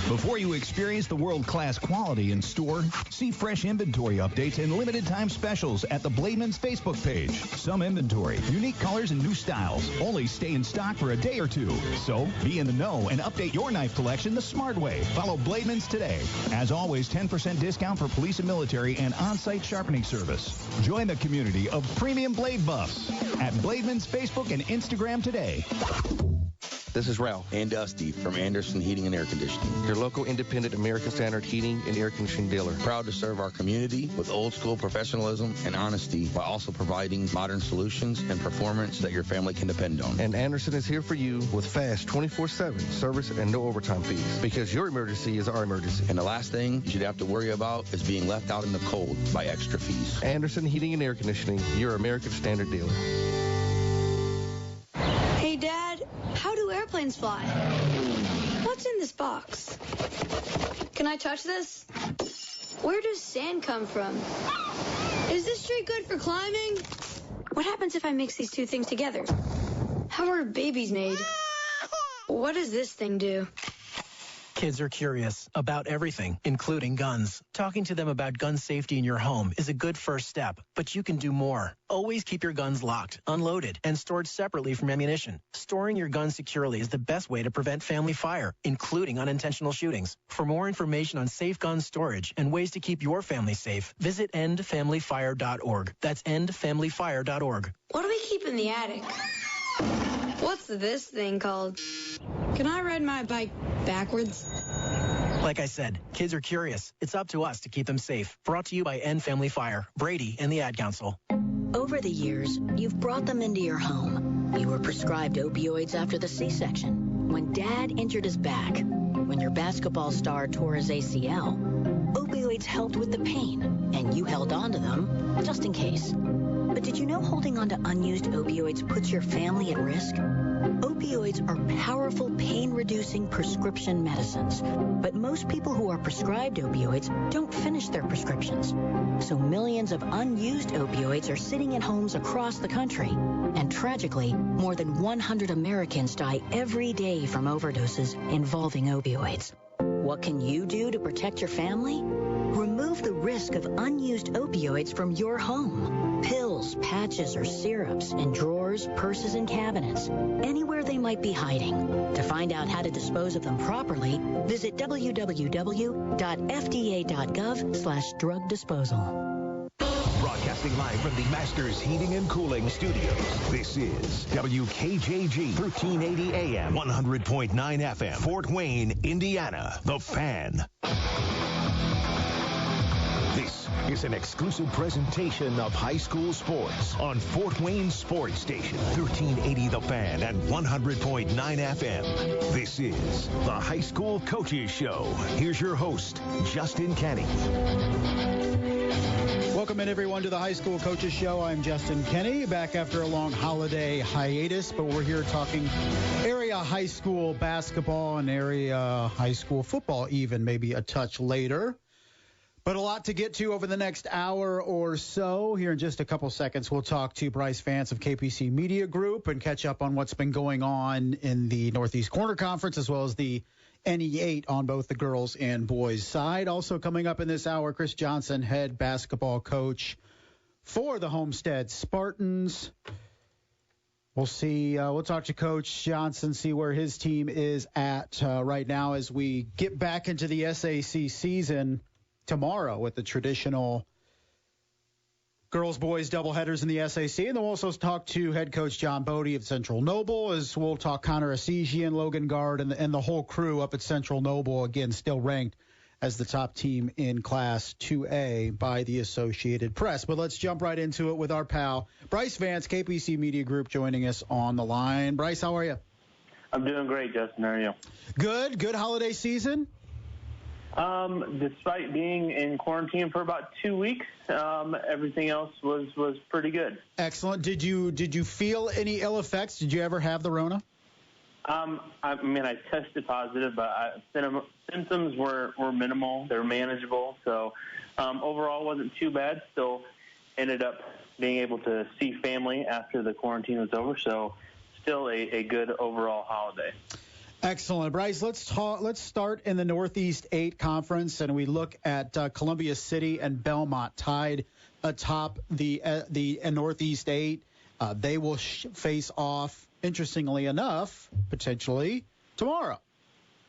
Before you experience the world-class quality in store, see fresh inventory updates and limited-time specials at the Blademan's Facebook page. Some inventory, unique colors, and new styles only stay in stock for a day or two. So be in the know and update your knife collection the smart way. Follow Blademan's today. As always, 10% discount for police and military and on-site sharpening service. Join the community of premium blade buffs at Blademan's Facebook and Instagram today. This is Ralph and Dusty from Anderson Heating and Air Conditioning, your local independent American Standard heating and air conditioning dealer. Proud to serve our community with old school professionalism and honesty while also providing modern solutions and performance that your family can depend on. And Anderson is here for you with fast 24/7 service and no overtime fees, because your emergency is our emergency. And the last thing you should have to worry about is being left out in the cold by extra fees. Anderson Heating and Air Conditioning, your American Standard dealer. Hey, Dad, how do airplanes fly? What's in this box? Can I touch this? Where does sand come from? Is this tree good for climbing? What happens if I mix these two things together? How are babies made? What does this thing do? Kids are curious about everything, including guns. Talking to them about gun safety in your home is a good first step, but you can do more. Always keep your guns locked, unloaded, and stored separately from ammunition. Storing your guns securely is the best way to prevent family fire, including unintentional shootings. For more information on safe gun storage and ways to keep your family safe, visit endfamilyfire.org. That's endfamilyfire.org. What do we keep in the attic? What's this thing called? Can I ride my bike backwards? Like I said, kids are curious. It's up to us to keep them safe. Brought to you by End Family Fire, Brady, and the Ad Council. Over the years, you've brought them into your home. You were prescribed opioids after the C-section. When Dad injured his back. When your basketball star tore his ACL. Opioids helped with the pain, and you held on to them just in case. But did you know holding on to unused opioids puts your family at risk? Opioids are powerful pain-reducing prescription medicines, but most people who are prescribed opioids don't finish their prescriptions. So millions of unused opioids are sitting in homes across the country. And tragically, more than 100 Americans die every day from overdoses involving opioids. What can you do to protect your family? Remove the risk of unused opioids from your home. Pills, patches, or syrups in drawers, purses, and cabinets, anywhere they might be hiding. To find out how to dispose of them properly, visit www.fda.gov/drug disposal. Broadcasting live from the Masters Heating and Cooling Studios, this is WKJG 1380 AM, 100.9 FM, Fort Wayne, Indiana, The Fan. This is an exclusive presentation of high school sports on Fort Wayne Sports Station, 1380 The Fan and 100.9 FM. This is the High School Coaches Show. Here's your host, Justin Kenny. Welcome in, everyone, to the High School Coaches Show. I'm Justin Kenny, back after a long holiday hiatus, but we're here talking area high school basketball and area high school football even, maybe a touch later. But a lot to get to over the next hour or so. Here in just a couple seconds, we'll talk to Brice Vance of KPC Media Group and catch up on what's been going on in the Northeast Corner Conference as well as the NE8 on both the girls and boys side. Also coming up in this hour, Chris Johnson, head basketball coach for the Homestead Spartans. We'll see. We'll talk to Coach Johnson, see where his team is at right now as we get back into the SAC season tomorrow with the traditional girls-boys doubleheaders in the SAC. And then we'll also talk to head coach John Bodey of Central Noble, as we'll talk Connor Assesian, Logan Gard, and the whole crew up at Central Noble, again, still ranked as the top team in Class 2A by the Associated Press. But let's jump right into it with our pal, Brice Vance, KPC Media Group, joining us on the line. Brice, how are you? I'm doing great, Justin. How are you? Good holiday season? Despite being in quarantine for about 2 weeks, everything else was pretty good. Excellent. Did you feel any ill effects? Did you ever have the Rona? I tested positive, but symptoms were minimal. They were manageable. So overall, wasn't too bad. Still ended up being able to see family after the quarantine was over. So still a good overall holiday. Excellent. Brice, let's start in the Northeast 8 Conference, and we look at Columbia City and Belmont tied atop the Northeast 8. They will face off, interestingly enough, potentially tomorrow.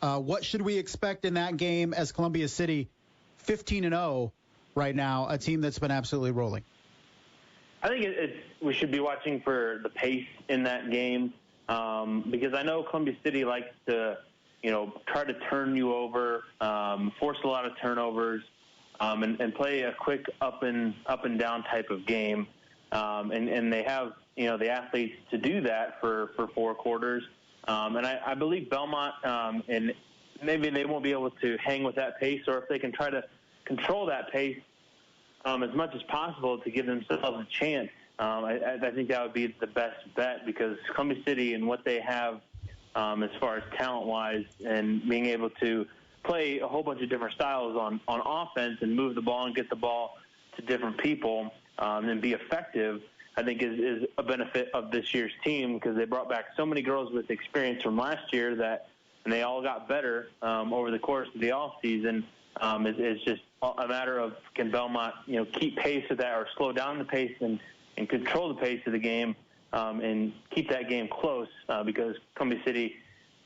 What should we expect in that game as Columbia City 15-0 right now, a team that's been absolutely rolling? I think we should be watching for the pace in that game. Because I know Columbia City likes to, try to turn you over, force a lot of turnovers, and play a quick up and down type of game. And they have, the athletes to do that for 4 quarters. And I believe Belmont, and maybe they won't be able to hang with that pace, or if they can try to control that pace as much as possible to give themselves a chance. I think that would be the best bet, because Columbia City and what they have as far as talent-wise and being able to play a whole bunch of different styles on offense and move the ball and get the ball to different people and be effective, I think is a benefit of this year's team, because they brought back so many girls with experience from last year and they all got better over the course of the offseason. It's just a matter of, can Belmont, keep pace with that or slow down the pace and control the pace of the game and keep that game close, because Columbia City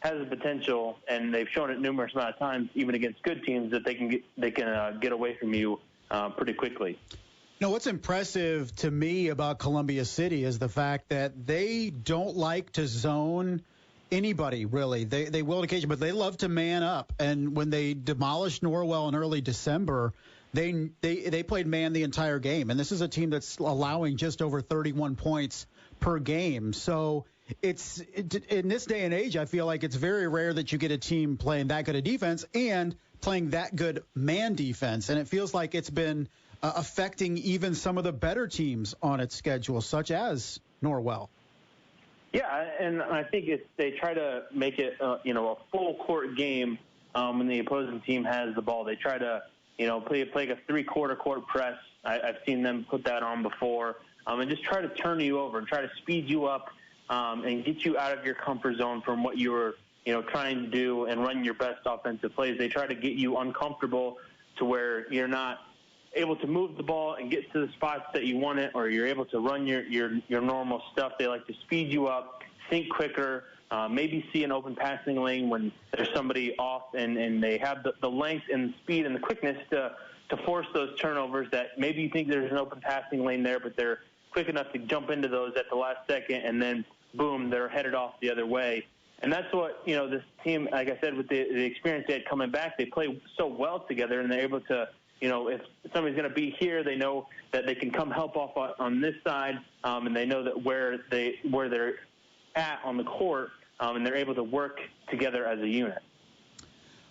has the potential, and they've shown it numerous amount of times, even against good teams, that they can get away from you pretty quickly. What's impressive to me about Columbia City is the fact that they don't like to zone anybody, really. They will on occasion, but they love to man up. And when they demolished Norwell in early December, They played man the entire game, and this is a team that's allowing just over 31 points per game. So in this day and age, I feel like it's very rare that you get a team playing that good a defense and playing that good man defense. And it feels like it's been affecting even some of the better teams on its schedule, such as Norwell. Yeah, and I think they try to make it a full court game when the opposing team has the ball. They try to play like a 3-quarter court press. I've seen them put that on before, and just try to turn you over and try to speed you up and get you out of your comfort zone from what you were, trying to do and run your best offensive plays. They try to get you uncomfortable to where you're not able to move the ball and get to the spots that you want it, or you're able to run your normal stuff. They like to speed you up, think quicker, maybe see an open passing lane when there's somebody off, and they have the length and the speed and the quickness to force those turnovers that maybe you think there's an open passing lane there, but they're quick enough to jump into those at the last second, and then, boom, they're headed off the other way. And that's what, this team, like I said, with the experience they had coming back, they play so well together, and they're able to, if somebody's going to be here, they know that they can come help off on this side, and they know that where they're at on the court, and they're able to work together as a unit.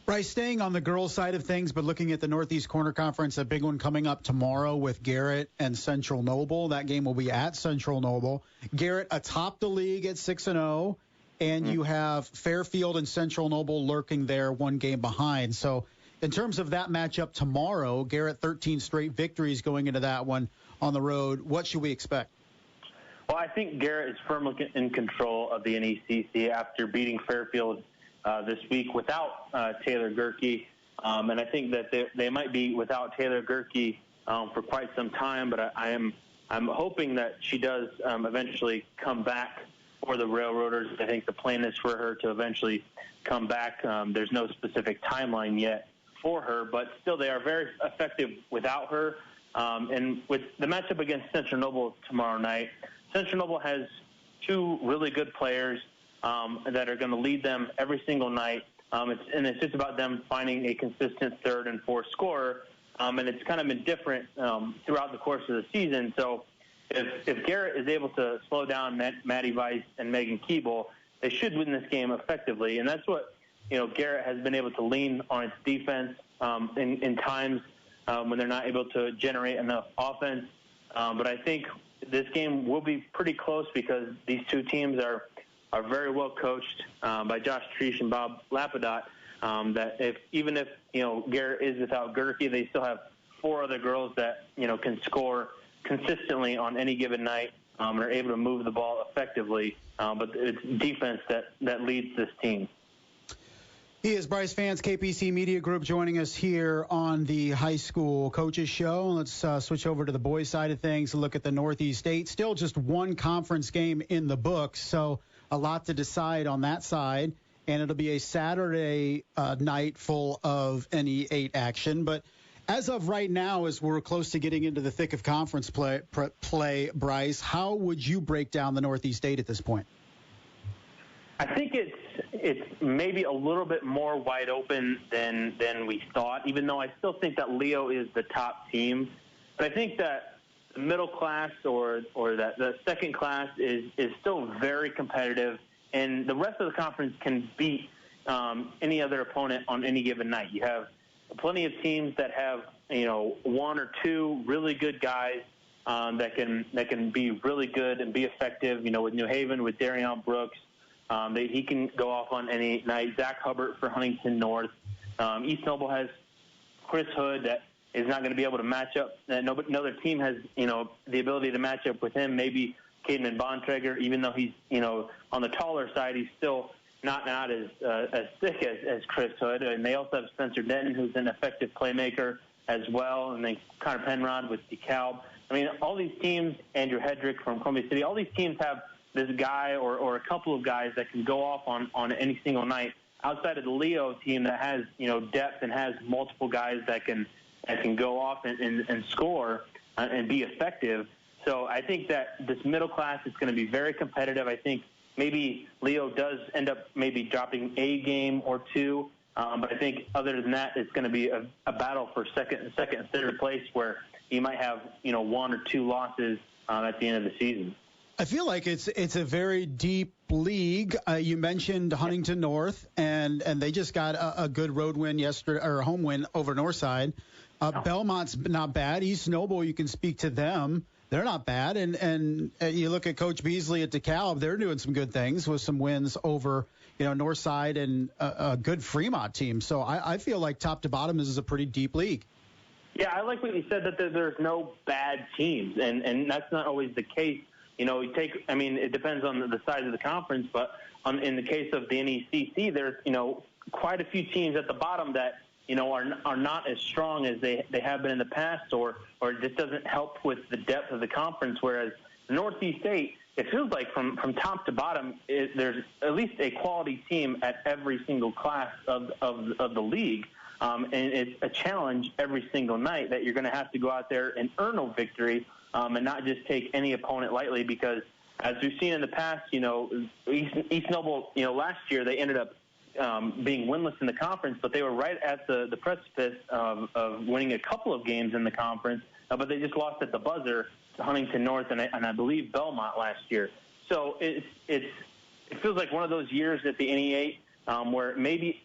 Brice, staying on the girls' side of things, but looking at the Northeast Corner Conference, a big one coming up tomorrow with Garrett and Central Noble. That game will be at Central Noble. Garrett atop the league at 6-0, and you have Fairfield and Central Noble lurking there, one game behind. So in terms of that matchup tomorrow, Garrett 13 straight victories going into that one on the road. What should we expect? Well, I think Garrett is firmly in control of the NECC after beating Fairfield this week without Taylor Gerke. And I think that they might be without Taylor Gerke for quite some time, but I'm hoping that she does eventually come back for the Railroaders. I think the plan is for her to eventually come back. There's no specific timeline yet for her, but still they are very effective without her. And with the matchup against Central Noble tomorrow night, Central Noble has 2 really good players that are going to lead them every single night. It's just about them finding a consistent third and fourth scorer. And it's kind of been different throughout the course of the season. So if Garrett is able to slow down Maddie Vice and Megan Keeble, they should win this game effectively. And that's what, Garrett has been able to lean on its defense in times when they're not able to generate enough offense. But I think this game will be pretty close because these 2 teams are very well coached by Josh Treesh and Bob Lapidat. That even if Garrett is without Gerke, they still have 4 other girls that can score consistently on any given night and are able to move the ball effectively. But it's defense that leads this team. He is Brice Vance, KPC Media Group, joining us here on the High School Coaches Show. Let's switch over to the boys' side of things and look at the Northeast State. Still just one conference game in the books, so a lot to decide on that side. And it'll be a Saturday night full of NE8 action. But as of right now, as we're close to getting into the thick of conference play, Brice, how would you break down the Northeast State at this point? I think it's maybe a little bit more wide open than we thought, even though I still think that Leo is the top team. But I think that the middle class or that the second class is still very competitive, and the rest of the conference can beat any other opponent on any given night. You have plenty of teams that have one or two really good guys that can be really good and be effective. With New Haven, with Darion Brooks. He can go off on any night. Zach Hubbard for Huntington North. East Noble has Chris Hood that is not going to be able to match up. Another team has, the ability to match up with him. Maybe Cademan Bontrager, even though he's, on the taller side, he's still not as thick as Chris Hood. And they also have Spencer Denton, who's an effective playmaker as well. And then Connor Penrod with DeKalb. I mean, all these teams, Andrew Hedrick from Columbia City, all these teams have this guy or a couple of guys that can go off on any single night outside of the Leo team that has, depth and has multiple guys that can go off and score and be effective. So I think that this middle class is going to be very competitive. I think maybe Leo does end up maybe dropping a game or two. But I think other than that, it's going to be a battle for second and third place where you might have, one or two losses at the end of the season. I feel like it's a very deep league. You mentioned Huntington North, and they just got a good road win yesterday, or a home win over Northside. Belmont's not bad. East Noble, you can speak to them. They're not bad. And you look at Coach Beasley at DeKalb, they're doing some good things with some wins over, Northside and a good Fremont team. So I feel like top to bottom, this is a pretty deep league. Yeah, I like what you said, that there's no bad teams, and that's not always the case. It depends on the size of the conference, but in the case of the NECC, there's, quite a few teams at the bottom that, are not as strong as they have been in the past, or it just doesn't help with the depth of the conference, whereas the Northeast State, it feels like from top to bottom, there's at least a quality team at every single class of the league. And it's a challenge every single night that you're going to have to go out there and earn a victory, and not just take any opponent lightly, because as we've seen in the past, East Noble, last year they ended up being winless in the conference, but they were right at the precipice of winning a couple of games in the conference, but they just lost at the buzzer to Huntington North and I believe Belmont last year. So it feels like one of those years at the NE8 where maybe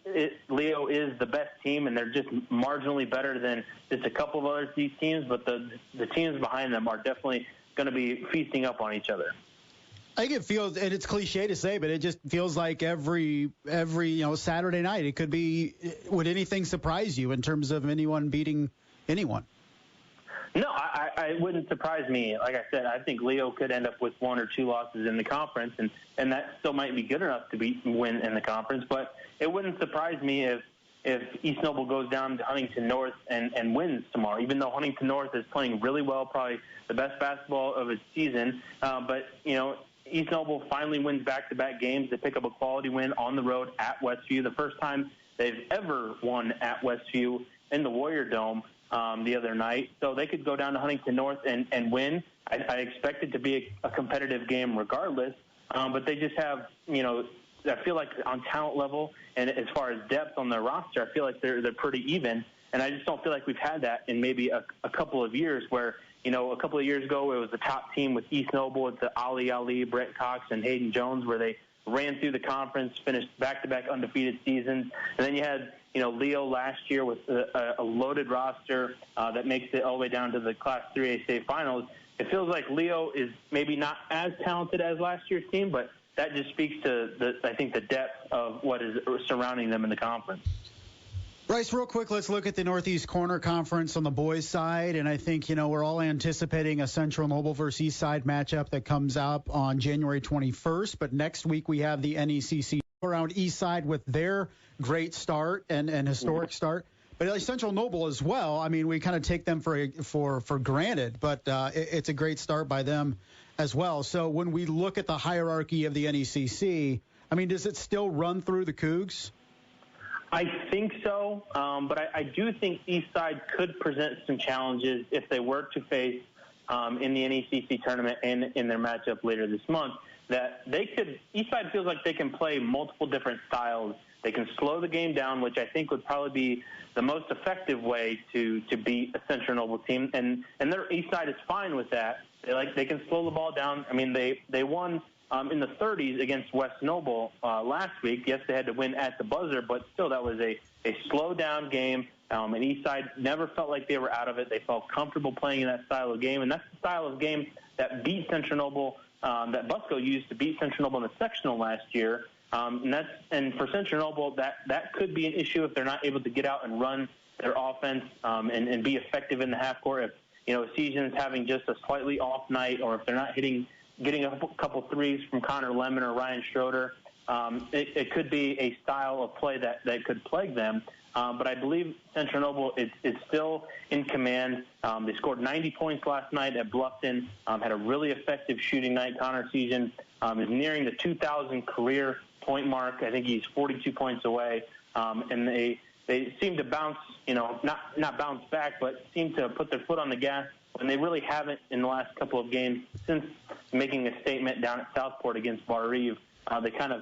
Leo is the best team and they're just marginally better than just a couple of other these teams, but the teams behind them are definitely going to be feasting up on each other. I think it feels, and it's cliche to say, but it just feels like every Saturday night it could be. Would anything surprise you in terms of anyone beating anyone? No, it wouldn't surprise me. Like I said, I think Leo could end up with one or two losses in the conference, and that still might be good enough to win in the conference. But it wouldn't surprise me if East Noble goes down to Huntington North and wins tomorrow, even though Huntington North is playing really well, probably the best basketball of its season. But, East Noble finally wins back-to-back games. They pick up a quality win on the road at Westview, the first time they've ever won at Westview in the Warrior Dome the other night. So they could go down to Huntington North and win. I expect it to be a competitive game regardless, but they just have, I feel like on talent level and as far as depth on their roster, I feel like they're pretty even. And I just don't feel like we've had that in maybe a couple of years where, a couple of years ago, it was the top team with East Noble. It's Ali, Brett Cox, and Hayden Jones, where they ran through the conference, finished back-to-back undefeated seasons. And then you had, Leo last year with a loaded roster that makes it all the way down to the Class 3A state finals. It feels like Leo is maybe not as talented as last year's team, but that just speaks to, I think, the depth of what is surrounding them in the conference. Brice, real quick, let's look at the Northeast Corner Conference on the boys' side. And I think, we're all anticipating a Central Noble versus East Side matchup that comes up on January 21st. But next week we have the NECC around East Side with their great start and historic start. But Central Noble as well. I mean, we kind of take them for granted, but it's a great start by them as well. So when we look at the hierarchy of the NECC, I mean, does it still run through the Cougs? I think so, but I do think East Side could present some challenges if they were to face in the NECC tournament and in their matchup later this month. That they could. East Side feels like they can play multiple different styles. They can slow the game down, which I think would probably be the most effective way to beat a Central Noble team. And their East Side is fine with that. They can slow the ball down. I mean, they won in the 30s against West Noble last week. Yes, they had to win at the buzzer, but still that was a slow down game. And East Side never felt like they were out of it. They felt comfortable playing in that style of game, and that's the style of game that beat Central Noble, that Busco used to beat Central Noble in the sectional last year. And for Central Noble, that could be an issue if they're not able to get out and run their offense and be effective in the half court. If Season's having just a slightly off night, or if they're not getting a couple threes from Connor Lemon or Ryan Schroeder, it could be a style of play that could plague them. But I believe Central Noble is still in command. They scored 90 points last night at Bluffton, had a really effective shooting night. Connor Season is nearing the 2,000 career point mark. I think he's 42 points away. And they seem to bounce, not bounce back, but seem to put their foot on the gas when they really haven't in the last couple of games since making a statement down at Southport against Bar Reeve. They kind of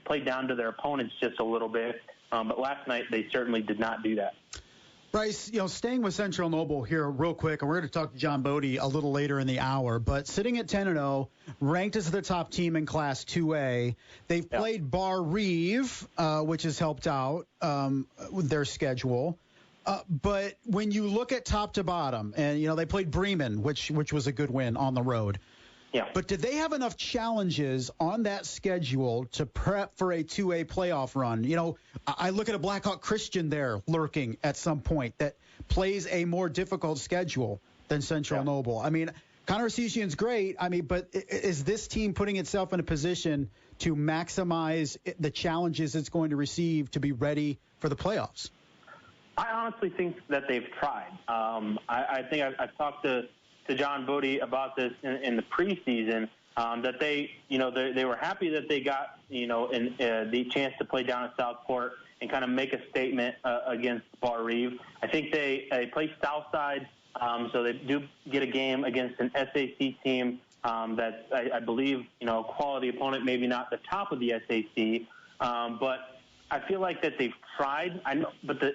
played down to their opponents just a little bit. But last night they certainly did not do that. Brice, staying with Central Noble here real quick, and we're going to talk to John Bodey a little later in the hour, but sitting at 10-0, ranked as the top team in Class 2A. They've played Bar Reeve, which has helped out with their schedule. But when you look at top to bottom, and, they played Bremen, which was a good win on the road. Yeah. But did they have enough challenges on that schedule to prep for a 2A playoff run? I look at a Blackhawk Christian there lurking at some point that plays a more difficult schedule than Central Noble. I mean, Connor Sesian's great. I mean, but is this team putting itself in a position to maximize the challenges it's going to receive to be ready for the playoffs? I honestly think that they've tried. I think I've talked to John Bodey about this in the preseason, that they were happy that they got, the chance to play down at Southport and kind of make a statement against Bar Reeve. I think they play Southside, so they do get a game against an SAC team that I believe, a quality opponent, maybe not the top of the SAC, but I feel like that they've tried. I know, but the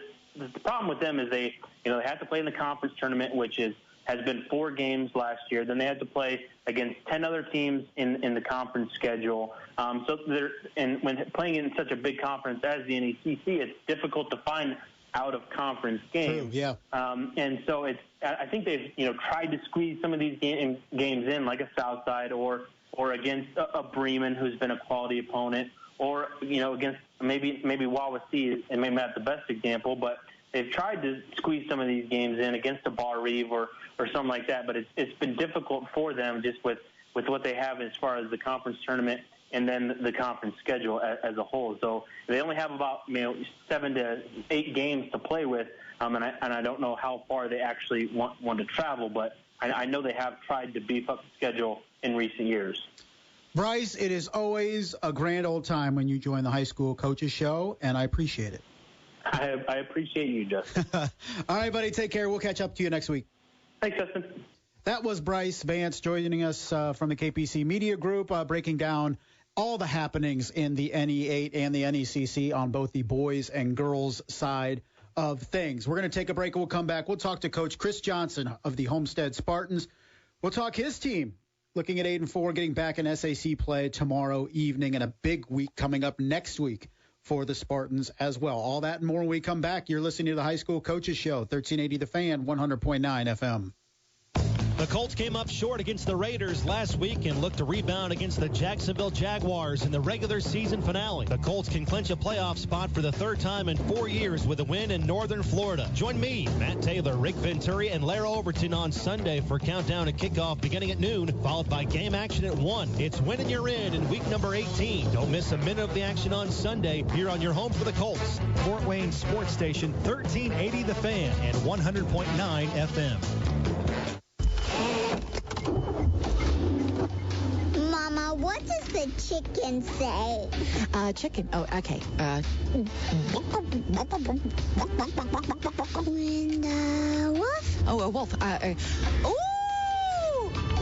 problem with them is they had to play in the conference tournament, which has been 4 games last year. Then they had to play against 10 other teams in the conference schedule. When playing in such a big conference as the NECC, it's difficult to find out-of-conference games. True, yeah. And so I think they've tried to squeeze some of these games in, like a Southside or against a Bremen, who's been a quality opponent, or against maybe Wawasee, and maybe not the best example, but they've tried to squeeze some of these games in against a Bar Reeve or something like that, but it's been difficult for them just with what they have as far as the conference tournament and then the conference schedule as a whole. So they only have about 7 to 8 games to play with, and I don't know how far they actually want to travel, but I know they have tried to beef up the schedule in recent years. Brice, it is always a grand old time when you join the High School Coaches Show, and I appreciate it. I appreciate you, Justin. All right, buddy. Take care. We'll catch up to you next week. Thanks, Justin. That was Brice Vance joining us from the KPC Media Group, breaking down all the happenings in the NE8 and the NECC on both the boys and girls side of things. We're going to take a break and we'll come back. We'll talk to Coach Chris Johnson of the Homestead Spartans. We'll talk his team looking at 8-4, getting back in SAC play tomorrow evening, and a big week coming up next week for the Spartans as well. All that and more when we come back. You're listening to the High School Coaches Show, 1380 The Fan, 100.9 FM. The Colts came up short against the Raiders last week and looked to rebound against the Jacksonville Jaguars in the regular season finale. The Colts can clinch a playoff spot for the third time in 4 years with a win in Northern Florida. Join me, Matt Taylor, Rick Venturi, and Lara Overton on Sunday for countdown to kickoff beginning at noon, followed by game action at 1. It's win and you're in week number 18. Don't miss a minute of the action on Sunday here on your home for the Colts. Fort Wayne Sports Station, 1380 The Fan and 100.9 FM. Mama, what does the chicken say? Chicken. Oh, okay. When the wolf? Oh, a wolf. Ooh!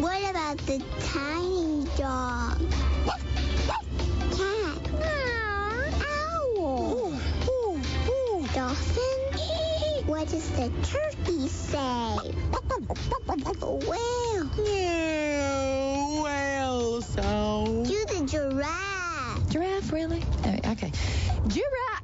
What about the tiny dog? Cat. Owl. Ooh. Dolphin? What does the turkey say? Whale. Whale sound. Do the giraffe. Giraffe, really? Okay. Giraffe.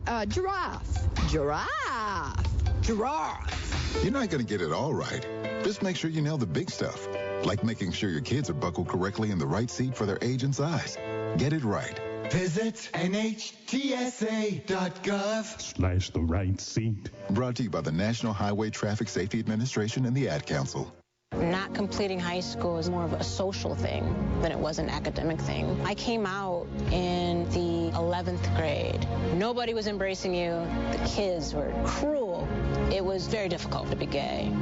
You're not going to get it all right. Just make sure you nail the big stuff, like making sure your kids are buckled correctly in the right seat for their age and size. Get it right. Visit NHTSA.gov/the right seat. Brought to you by the National Highway Traffic Safety Administration and the Ad Council. Not completing high school is more of a social thing than it was an academic thing. I came out in the 11th grade. Nobody was embracing you. The kids were cruel. It was very difficult to be gay.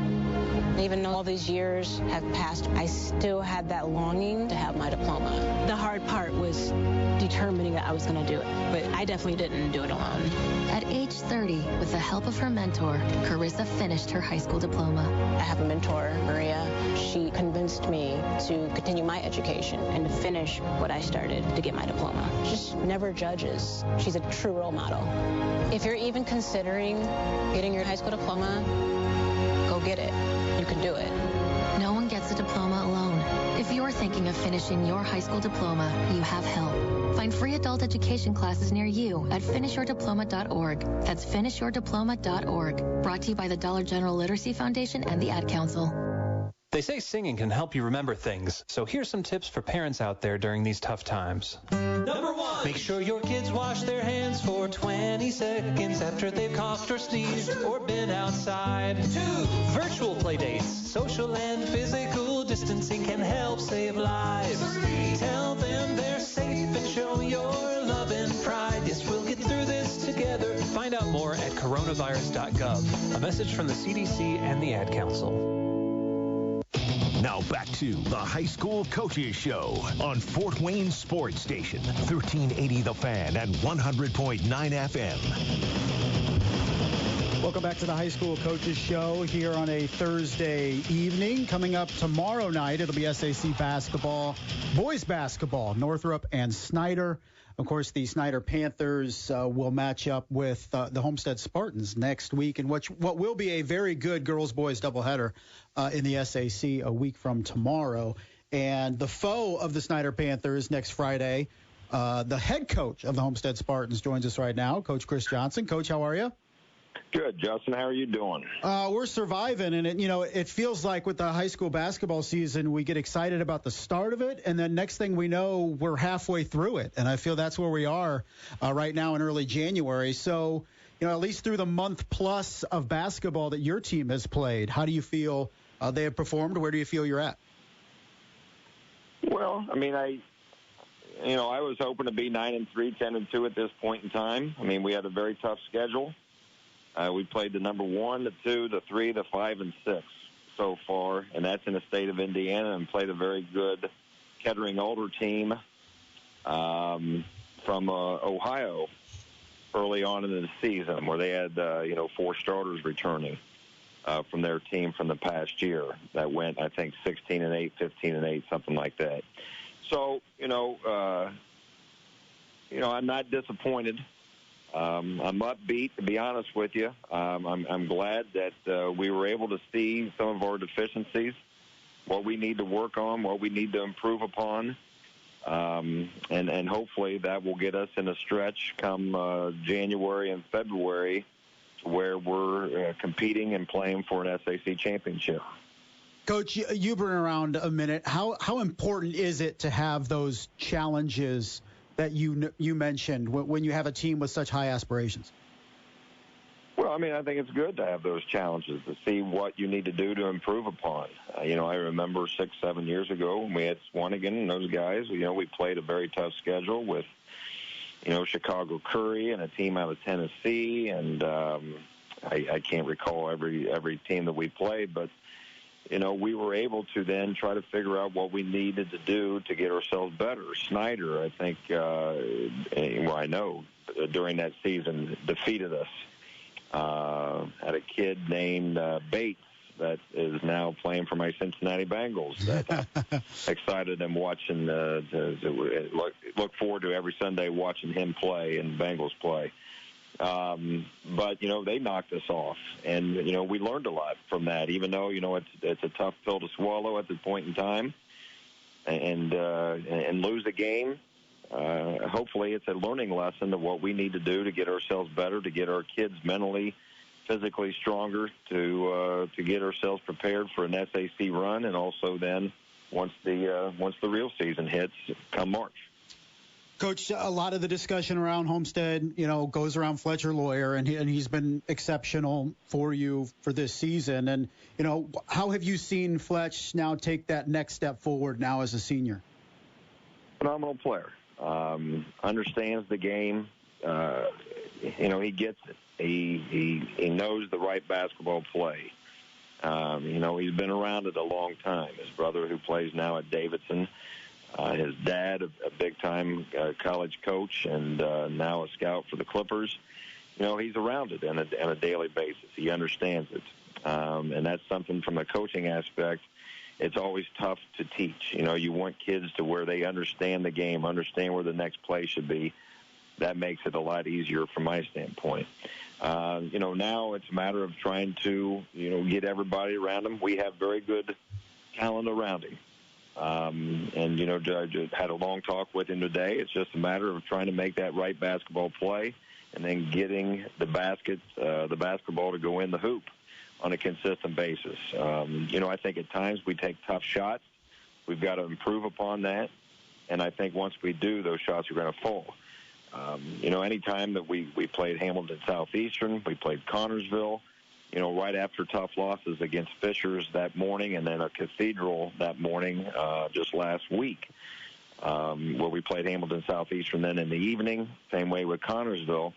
Even though all these years have passed, I still had that longing to have my diploma. The hard part was determining that I was going to do it, but I definitely didn't do it alone. At age 30, with the help of her mentor, Carissa finished her high school diploma. I have a mentor, Maria. She convinced me to continue my education and to finish what I started to get my diploma. She just never judges. She's a true role model. If you're even considering getting your high school diploma, go get it. You can do it. No one gets a diploma alone. If you're thinking of finishing your high school diploma, you have help. Find free adult education classes near you at finishyourdiploma.org. That's finishyourdiploma.org. Brought to you by the Dollar General Literacy Foundation and the Ad Council. They say singing can help you remember things, so here's some tips for parents out there during these tough times. Number 1. Make sure your kids wash their hands for 20 seconds after they've coughed or sneezed or been outside. 2. Virtual play dates. Social and physical distancing can help save lives. 3. Tell them they're safe and show your love and pride. Yes, we'll get through this together. Find out more at coronavirus.gov. A message from the CDC and the Ad Council. Now back to the High School Coaches Show on Fort Wayne Sports Station, 1380 The Fan and 100.9 FM. Welcome back to the High School Coaches Show here on a Thursday evening. Coming up tomorrow night, it'll be SAC basketball, boys basketball, Northrop and Snyder. Of course, the Snyder Panthers will match up with the Homestead Spartans next week in what will be a very good girls-boys doubleheader in the SAC a week from tomorrow. And the foe of the Snyder Panthers next Friday, the head coach of the Homestead Spartans joins us right now, Coach Chris Johnson. Coach, how are you? Good, Justin. How are you doing? We're surviving, and it feels like with the high school basketball season, we get excited about the start of it, and then next thing we know, we're halfway through it, and I feel that's where we are right now in early January. So, at least through the month plus of basketball that your team has played, how do you feel they have performed? Where do you feel you're at? Well, I mean, I was hoping to be 9-3, 10-2 at this point in time. I mean, we had a very tough schedule. We played the number 1, the 2, the 3, the 5, and 6 so far, and that's in the state of Indiana, and played a very good Kettering older team from Ohio early on in the season, where they had 4 starters returning from their team from the past year. That went, I think, 16-8, 15-8, something like that. So, I'm not disappointed. I'm upbeat, to be honest with you. I'm glad that we were able to see some of our deficiencies, what we need to work on, what we need to improve upon, and hopefully that will get us in a stretch come January and February to where we're competing and playing for an SAC championship. Coach, you've been around a minute. How important is it to have those challenges that you mentioned when you have a team with such high aspirations? Well, I mean, I think it's good to have those challenges to see what you need to do to improve upon. I remember 6-7 years ago when we had Swanigan and those guys. We played a very tough schedule with, Chicago Curry and a team out of Tennessee, and I can't recall every team that we played, but we were able to then try to figure out what we needed to do to get ourselves better. Snyder, I think, I know during that season defeated us. Had a kid named Bates that is now playing for my Cincinnati Bengals. That excited and watching. Look forward to every Sunday watching him play and Bengals play. But they knocked us off, and we learned a lot from that. Even though it's a tough pill to swallow at the point in time, and lose a game. Hopefully, it's a learning lesson of what we need to do to get ourselves better, to get our kids mentally, physically stronger, to get ourselves prepared for an SAC run, and also then once the real season hits come March. Coach, a lot of the discussion around Homestead, goes around Fletcher Lawyer, and he's been exceptional for you for this season. And, how have you seen Fletch now take that next step forward now as a senior? Phenomenal player. Understands the game. He gets it. He knows the right basketball play. He's been around it a long time. His brother, who plays now at Davidson, his dad, a big-time college coach, and now a scout for the Clippers. He's around it on a daily basis. He understands it, and that's something from a coaching aspect. It's always tough to teach. You want kids to where they understand the game, understand where the next play should be. That makes it a lot easier from my standpoint. Now it's a matter of trying to, get everybody around him. We have very good talent around him. I had a long talk with him today. It's just a matter of trying to make that right basketball play and then getting the basketball to go in the hoop on a consistent basis. I think at times we take tough shots. We've got to improve upon that. And I think once we do, those shots are going to fall. Any time that we played Hamilton Southeastern, we played Connorsville, right after tough losses against Fishers that morning, and then a Cathedral that morning just last week, where we played Hamilton Southeastern then in the evening, same way with Connorsville.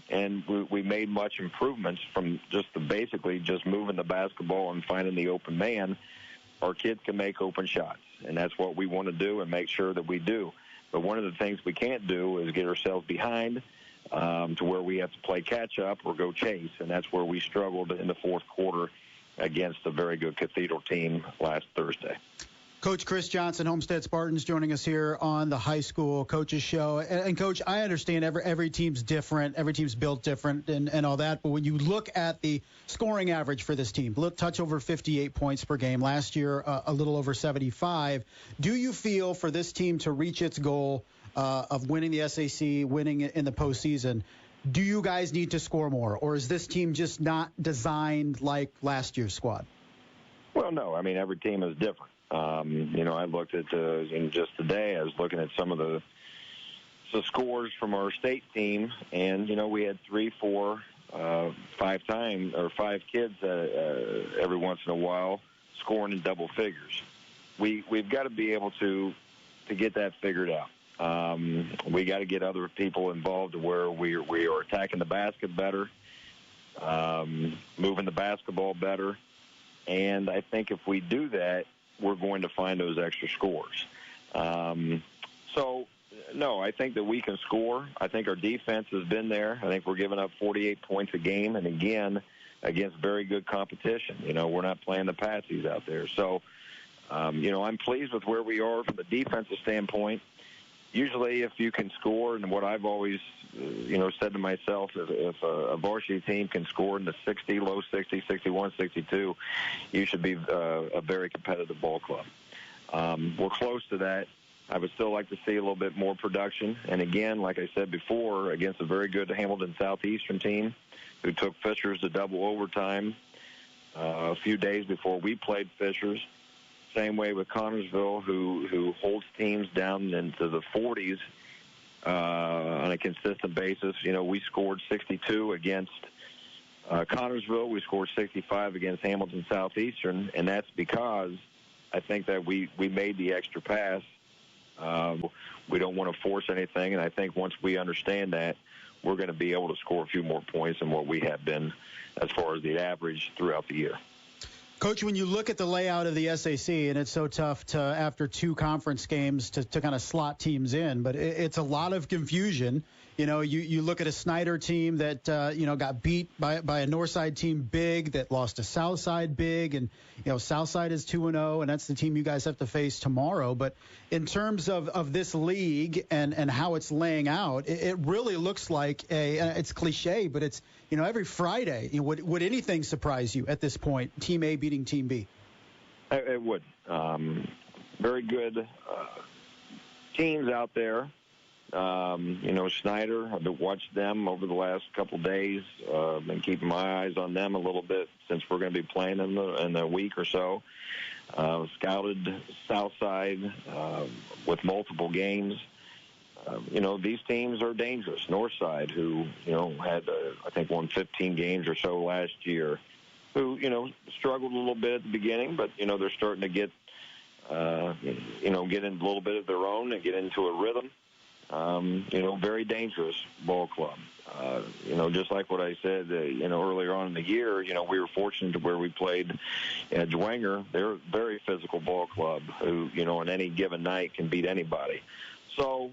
And we made much improvements from basically just moving the basketball and finding the open man. Our kids can make open shots, and that's what we want to do and make sure that we do. But one of the things we can't do is get ourselves behind to where we have to play catch-up or go chase, and that's where we struggled in the fourth quarter against a very good Cathedral team last Thursday. Coach Chris Johnson, Homestead Spartans, joining us here on the High School Coaches Show. And Coach, I understand every team's different, every team's built different and all that, but when you look at the scoring average for this team, touch over 58 points per game. Last year, a little over 75. Do you feel for this team to reach its goal of winning the SAC, winning in the postseason, do you guys need to score more, or is this team just not designed like last year's squad? Well, no. I mean, every team is different. I looked at just today, I was looking at some of the scores from our state team, and, we had 3, 4, 5 kids every once in a while scoring in double figures. We've got to be able to get that figured out. We got to get other people involved to where we are attacking the basket better, moving the basketball better, and I think if we do that, we're going to find those extra scores. No, I think that we can score. I think our defense has been there. I think we're giving up 48 points a game, and again, against very good competition. We're not playing the patsies out there. So, I'm pleased with where we are from the defensive standpoint. Usually if you can score, and what I've always, said to myself, if a varsity team can score in the 60, low 60, 61, 62, you should be a very competitive ball club. We're close to that. I would still like to see a little bit more production. And again, like I said before, against a very good Hamilton Southeastern team who took Fishers to double overtime a few days before we played Fishers. Same way with Connersville, who holds teams down into the 40s on a consistent basis. You know, we scored 62 against Connersville. We scored 65 against Hamilton Southeastern, and that's because I think that we made the extra pass. We don't want to force anything, and I think once we understand that, we're going to be able to score a few more points than what we have been as far as the average throughout the year. Coach, when you look at the layout of the SAC, and it's so tough to, after two conference games, to kind of slot teams in, but it's a lot of confusion. You know, you look at a Snyder team that, got beat by a Northside team big, that lost to Southside big, and, Southside is 2-0, and that's the team you guys have to face tomorrow. But in terms of this league and how it's laying out, it really looks like it's cliche, but it's, every Friday, would anything surprise you at this point, Team A beating Team B? It would. Very good teams out there. Snyder, I've watched them over the last couple of days. Been keeping my eyes on them a little bit since we're going to be playing in a week or so. Scouted Southside with multiple games. These teams are dangerous. Northside, who, had, I think, won 15 games or so last year, who, struggled a little bit at the beginning, but, they're starting to get in a little bit of their own and get into a rhythm. Very dangerous ball club. Just like what I said, earlier on in the year, we were fortunate to where we played at Dwenger. They're a very physical ball club who, on any given night can beat anybody. So,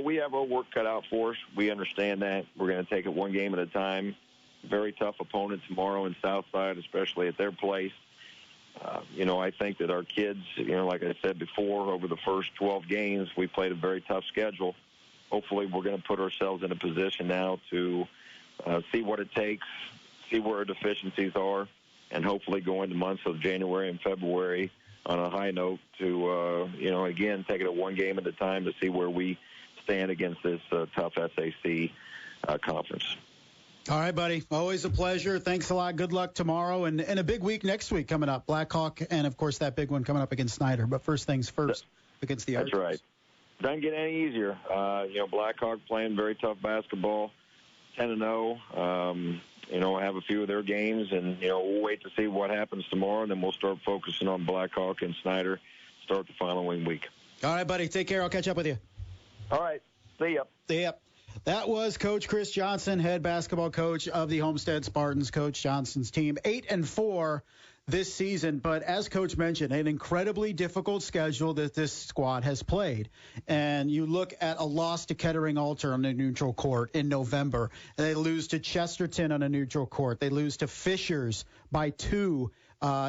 we have our work cut out for us. We understand that. We're going to take it one game at a time. Very tough opponent tomorrow in Southside, especially at their place. I think that our kids, like I said before, over the first 12 games, we played a very tough schedule. Hopefully we're going to put ourselves in a position now to see what it takes, see where our deficiencies are, and hopefully go into months of January and February on a high note to, again, take it one game at a time to see where we stand against this tough SAC conference. All right, buddy. Always a pleasure. Thanks a lot. Good luck tomorrow and a big week next week coming up. Blackhawk and, of course, that big one coming up against Snyder. But first things first against the Archers. That's right. Doesn't get any easier. Blackhawk playing very tough basketball, 10-0. Have a few of their games, and, we'll wait to see what happens tomorrow, and then we'll start focusing on Blackhawk and Snyder start the following week. All right, buddy. Take care. I'll catch up with you. All right. See ya. See ya. That was Coach Chris Johnson, head basketball coach of the Homestead Spartans. Coach Johnson's team, 8-4 this season. But as Coach mentioned, an incredibly difficult schedule that this squad has played. And you look at a loss to Kettering Alter on a neutral court in November. And they lose to Chesterton on a neutral court. They lose to Fishers by 2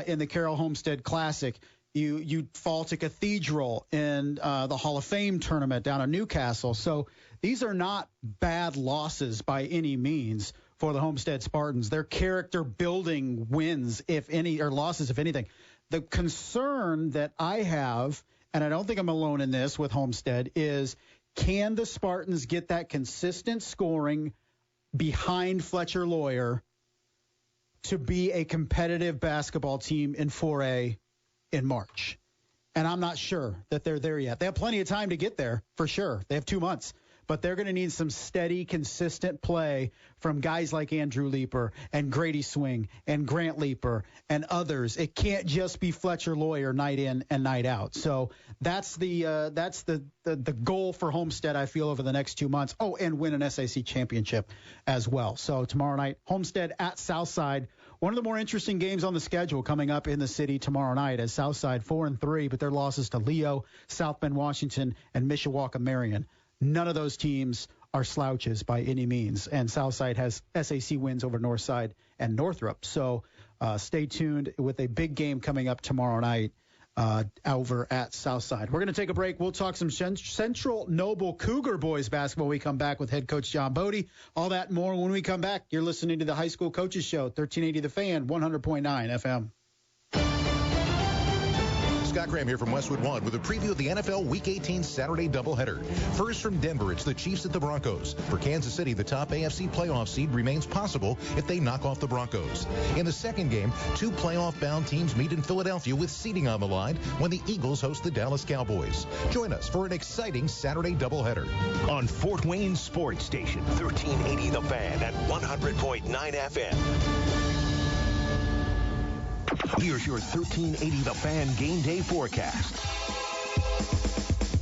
in the Carroll Homestead Classic. You fall to Cathedral in the Hall of Fame tournament down in Newcastle. So these are not bad losses by any means for the Homestead Spartans. They're character-building wins, if any, or losses, if anything. The concern that I have, and I don't think I'm alone in this with Homestead, is can the Spartans get that consistent scoring behind Fletcher Lawyer to be a competitive basketball team in 4A in March? And I'm not sure that they're there yet. They have plenty of time to get there, for sure. They have 2 months. But they're going to need some steady, consistent play from guys like Andrew Leeper and Grady Swing and Grant Leeper and others. It can't just be Fletcher Lawyer night in and night out. So that's the goal for Homestead, I feel, over the next 2 months. Oh, and win an SAC championship as well. So tomorrow night, Homestead at Southside. One of the more interesting games on the schedule coming up in the city tomorrow night as Southside 4-3, but their losses to Leo, South Bend, Washington, and Mishawaka Marion. None of those teams are slouches by any means, and Southside has SAC wins over Northside and Northrop. So stay tuned with a big game coming up tomorrow night over at Southside. We're going to take a break. We'll talk some Central Noble Cougar boys basketball when we come back with head coach John Bodey. All that and more when we come back. You're listening to the High School Coaches Show, 1380 The Fan, 100.9 FM. Scott Graham here from Westwood One with a preview of the NFL Week 18 Saturday doubleheader. First from Denver, it's the Chiefs at the Broncos. For Kansas City, the top AFC playoff seed remains possible if they knock off the Broncos. In the second game, two playoff-bound teams meet in Philadelphia with seeding on the line when the Eagles host the Dallas Cowboys. Join us for an exciting Saturday doubleheader on Fort Wayne Sports Station, 1380 The Fan at 100.9 FM. Here's your 1380 The Fan game day forecast.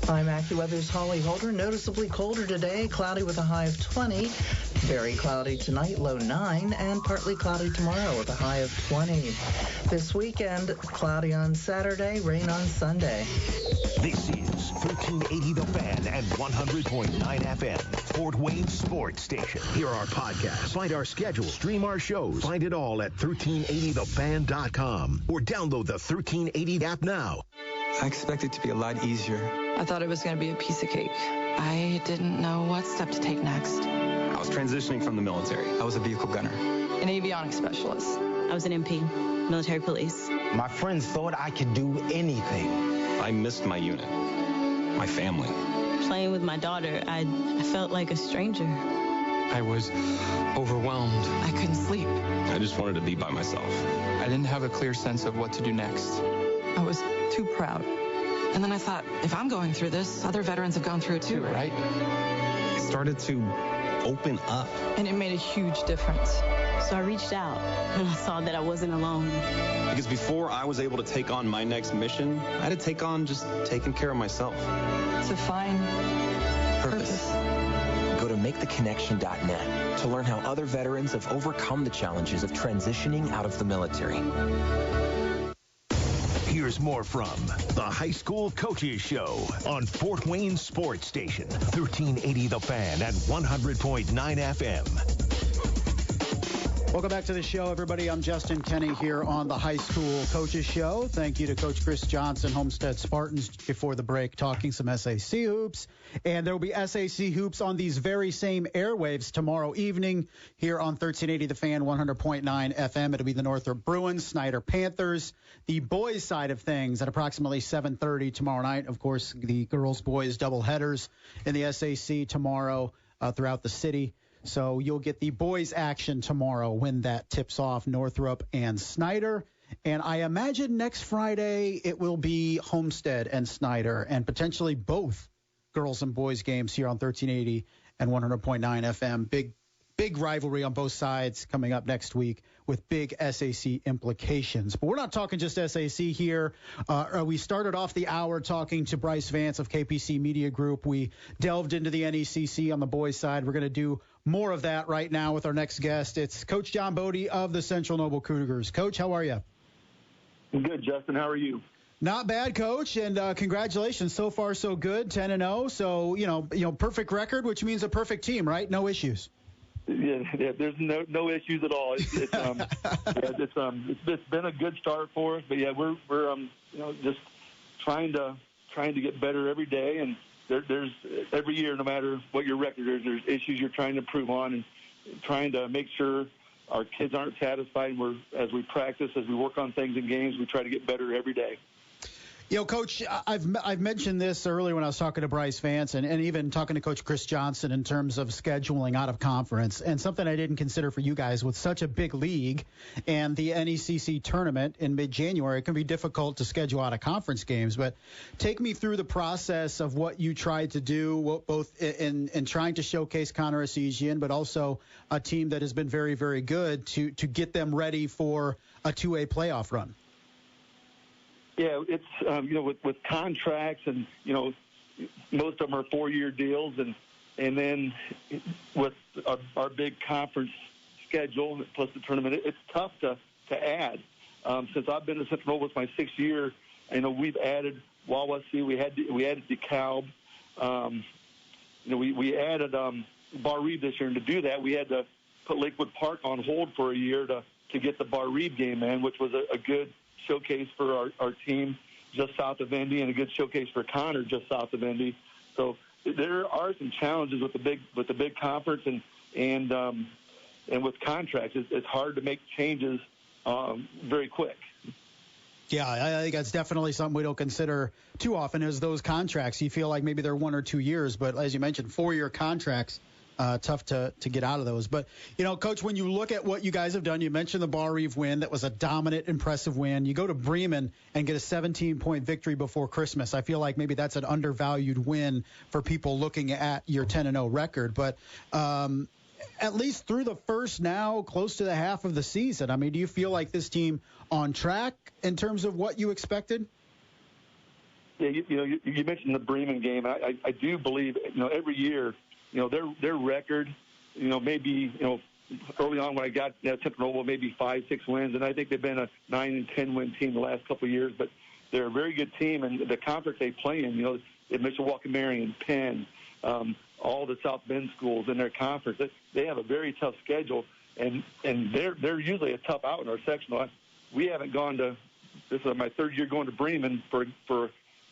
I'm AccuWeather's Holly Holder. Noticeably colder today, cloudy with a high of 20. Very cloudy tonight, low 9, and partly cloudy tomorrow with a high of 20. This weekend, cloudy on Saturday, rain on Sunday. This is 1380 The Fan and 100.9 FM, Fort Wayne Sports Station. Hear our podcast, find our schedule, stream our shows. Find it all at 1380thefan.com or download the 1380 app now. I expected it to be a lot easier. I thought it was going to be a piece of cake. I didn't know what step to take next. I was transitioning from the military. I was a vehicle gunner. An avionics specialist. I was an MP, military police. My friends thought I could do anything. I missed my unit, my family. Playing with my daughter, I felt like a stranger. I was overwhelmed. I couldn't sleep. I just wanted to be by myself. I didn't have a clear sense of what to do next. I was too proud. And then I thought, if I'm going through this, other veterans have gone through it too, right? I started to open up. And it made a huge difference. So I reached out, and I saw that I wasn't alone. Because before I was able to take on my next mission, I had to take on just taking care of myself. To find purpose. Go to MakeTheConnection.net to learn how other veterans have overcome the challenges of transitioning out of the military. Here's more from the High School Coaches Show on Fort Wayne Sports Station, 1380 The Fan at 100.9 FM. Welcome back to the show, everybody. I'm Justin Kenny here on the High School Coaches Show. Thank you to Coach Chris Johnson, Homestead Spartans, before the break, talking some SAC hoops. And there will be SAC hoops on these very same airwaves tomorrow evening here on 1380 The Fan, 100.9 FM. It'll be the Northrop Bruins, Snyder Panthers. The boys' side of things at approximately 7:30 tomorrow night. Of course, the girls-boys doubleheaders in the SAC tomorrow throughout the city. So you'll get the boys' action tomorrow when that tips off, Northrop and Snyder. And I imagine next Friday it will be Homestead and Snyder, and potentially both girls and boys games here on 1380 and 100.9 FM. Big rivalry on both sides coming up next week with big SAC implications. But we're not talking just SAC here. We started off the hour talking to Brice Vance of KPC Media Group. We delved into the NECC on the boys' side. We're going to do more of that right now with our next guest. It's Coach John Bodey of the Central Noble Cougars. Coach, how are you? Good, Justin. How are you? Not bad, Coach, and congratulations. So far, so good, 10-0. So, you know, perfect record, which means a perfect team, right? No issues. Yeah, there's no issues at all. It's been a good start for us, but yeah, we're just trying to get better every day, and there's every year, no matter what your record is, there's issues you're trying to improve on, and trying to make sure our kids aren't satisfied. And as we practice, as we work on things in games, we try to get better every day. You know, Coach, I've mentioned this earlier when I was talking to Brice Vance and even talking to Coach Chris Johnson in terms of scheduling out of conference, and something I didn't consider for you guys with such a big league and the NECC tournament in mid-January. It can be difficult to schedule out of conference games, but take me through the process of what you tried to do, both in trying to showcase Connor Essegian, but also a team that has been very, very good to get them ready for a 2A playoff run. Yeah, it's with contracts, and most of them are 4-year deals, and then with our big conference schedule plus the tournament, it's tough to add. Since I've been at Central Noble, it's my 6th year. We've added Wawasee, we added DeKalb, we added Bar Reeve this year, and to do that, we had to put Lakewood Park on hold for a year to get the Bar Reeve game in, which was a good showcase for our team just south of Indy, and a good showcase for Connor just south of Indy. So there are some challenges with the big conference and with contracts. It's hard to make changes very quick. Yeah, I think that's definitely something we don't consider too often is those contracts. You feel like maybe they're 1 or 2 years, but as you mentioned, 4-year contracts, tough to get out of those. But, Coach, when you look at what you guys have done, you mentioned the Bar Eve win. That was a dominant, impressive win. You go to Bremen and get a 17-point victory before Christmas. I feel like maybe that's an undervalued win for people looking at your 10-0 record. But at least through the first now close to the half of the season, I mean, do you feel like this team on track in terms of what you expected? Yeah, you mentioned the Bremen game. I do believe, every year, their record, maybe, early on when I got Temple, maybe 5-6 wins, and I think they've been a 9 and 10 win team the last couple of years. But they're a very good team, and the conference they play in, Mishawaka-Marion, Penn, all the South Bend schools in their conference, they have a very tough schedule, and they're usually a tough out in our sectional. We haven't gone to. This is my third year going to Bremen for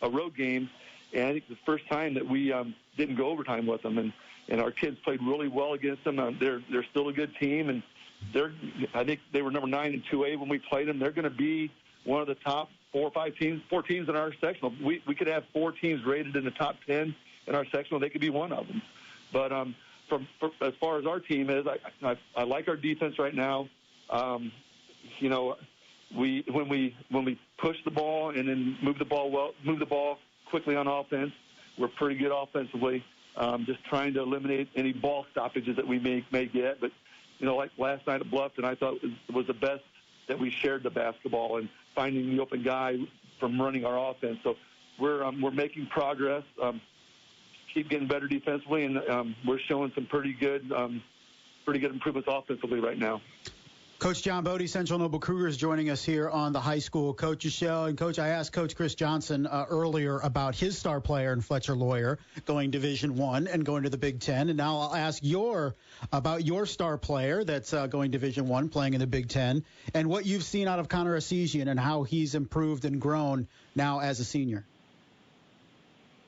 a road game, and I think it's the first time that we didn't go overtime with them, and our kids played really well against them. They're still a good team, and I think they were number 9 in 2A when we played them. They're going to be one of the top 4 teams in our sectional. We could have 4 teams rated in the top 10 in our sectional. They could be one of them. But as far as our team is, I like our defense right now. When we push the ball and then move the ball quickly on offense, we're pretty good offensively. Just trying to eliminate any ball stoppages that we may get. But like last night at Bluffton, I thought it was the best that we shared the basketball and finding the open guy from running our offense. So we're making progress. Keep getting better defensively, and we're showing some pretty good improvements offensively right now. Coach John Bodey, Central Noble Cougars, joining us here on the High School Coaches Show. And, Coach, I asked Coach Chris Johnson earlier about his star player in Fletcher Lawyer going Division I and going to the Big Ten. And now I'll ask about your star player that's going Division I, playing in the Big Ten, and what you've seen out of Connor Assesian and how he's improved and grown now as a senior.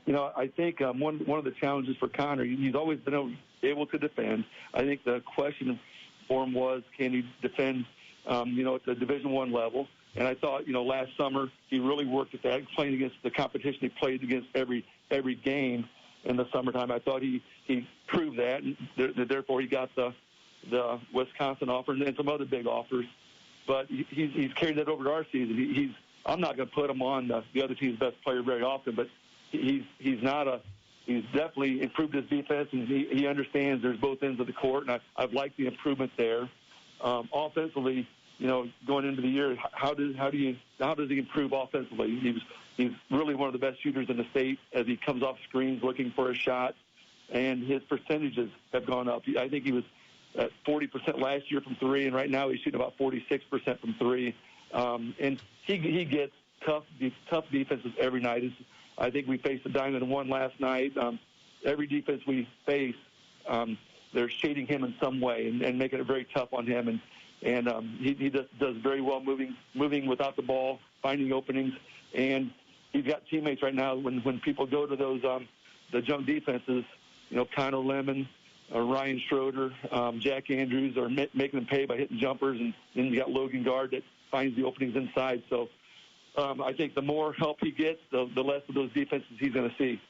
I think one of the challenges for Connor, he's always been able to defend. I think the question for him was, can he defend, at the Division I level? And I thought, last summer he really worked at that, playing against the competition he played against every game in the summertime. I thought he proved that, and therefore he got the Wisconsin offer and some other big offers. But he's carried that over to our season. I'm not going to put him on the other team's best player very often, but he's definitely improved his defense, and he understands there's both ends of the court, and I've liked the improvement there. Offensively, going into the year, how does he improve offensively? He's really one of the best shooters in the state as he comes off screens looking for a shot, and his percentages have gone up. I think he was at 40% last year from 3, and right now he's shooting about 46% from 3. And he gets tough defenses every night. I think we faced a Diamond one last night. Every defense we face, they're shading him in some way and making it very tough on him. And he does very well moving without the ball, finding openings. And he's got teammates right now when people go to those the junk defenses, Connor Lemon, Ryan Schroeder, Jack Andrews are making them pay by hitting jumpers. And then you got Logan Gard that finds the openings inside. So I think the more help he gets, the less of those defenses he's going to see.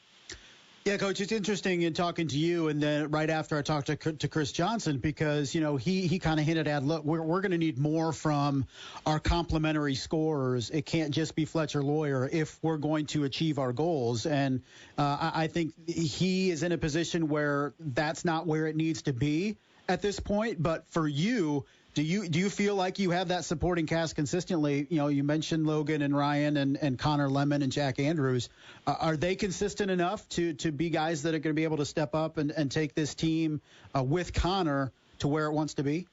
Yeah, Coach, it's interesting in talking to you, and then right after I talked to Chris Johnson, because, he kind of hinted at, look, we're going to need more from our complementary scorers. It can't just be Fletcher Lawyer if we're going to achieve our goals. And I think he is in a position where that's not where it needs to be at this point. But for you, do you feel like you have that supporting cast consistently? You mentioned Logan and Ryan and Connor Lemon and Jack Andrews. Are they consistent enough to be guys that are going to be able to step up and take this team with Connor to where it wants to be?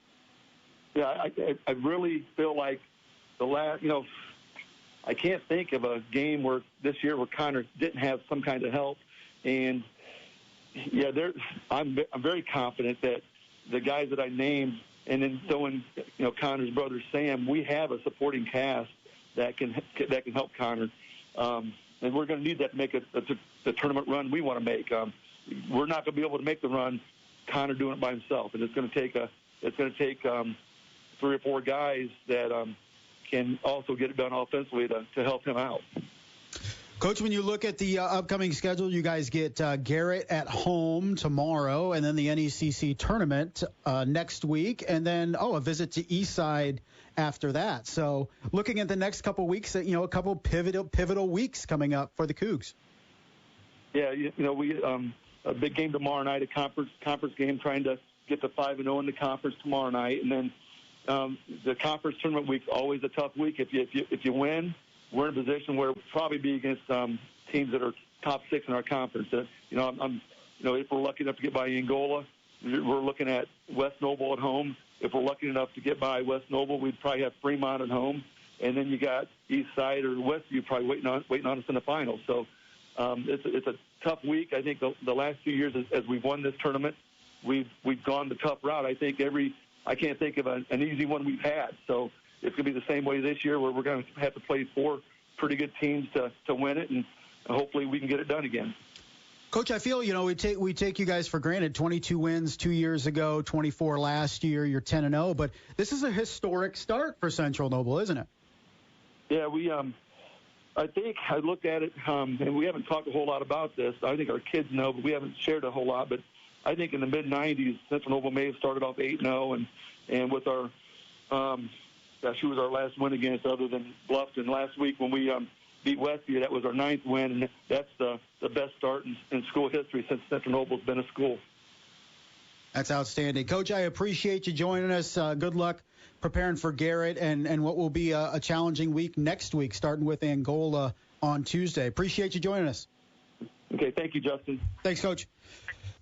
Yeah, I really feel like I can't think of a game this year where Connor didn't have some kind of help. And, yeah, I'm very confident that the guys that I named, and then throwing, Connor's brother Sam, we have a supporting cast that can help Connor, and we're going to need that to make the tournament run we want to make. We're not going to be able to make the run, Connor doing it by himself, and it's going to take 3 or 4 guys that can also get it done offensively to help him out. Coach, when you look at the upcoming schedule, you guys get Garrett at home tomorrow, and then the NECC tournament next week, and then, a visit to Eastside after that. So looking at the next couple weeks, a couple pivotal weeks coming up for the Cougs. Yeah, we a big game tomorrow night, a conference game, trying to get to 5-0 in the conference tomorrow night, and then the conference tournament week's always a tough week. If you win, we're in a position where we'll probably be against teams that are top 6 in our conference. If we're lucky enough to get by Angola, we're looking at West Noble at home. If we're lucky enough to get by West Noble, we'd probably have Fremont at home, and then you got East Side or Westview probably waiting on us in the finals. So it's a tough week. I think the last few years as we've won this tournament, we've gone the tough route. I can't think of an easy one we've had. So it's going to be the same way this year, where we're going to have to play 4 pretty good teams to win it, and hopefully we can get it done again. Coach, I feel, we take you guys for granted. 22 wins 2 years ago, 24 last year. You're 10-0, but this is a historic start for Central Noble, isn't it? Yeah, I think I looked at it, and we haven't talked a whole lot about this. I think our kids know, but we haven't shared a whole lot. But I think in the mid-'90s, Central Noble may have started off 8-0, and with our who was our last win against other than Bluffton last week when we beat Westview. That was our 9th win, and that's the best start in school history since Central Noble's been a school. That's outstanding. Coach, I appreciate you joining us. Good luck preparing for Garrett and what will be a challenging week next week, starting with Angola on Tuesday. Appreciate you joining us. Okay, thank you, Justin. Thanks, Coach.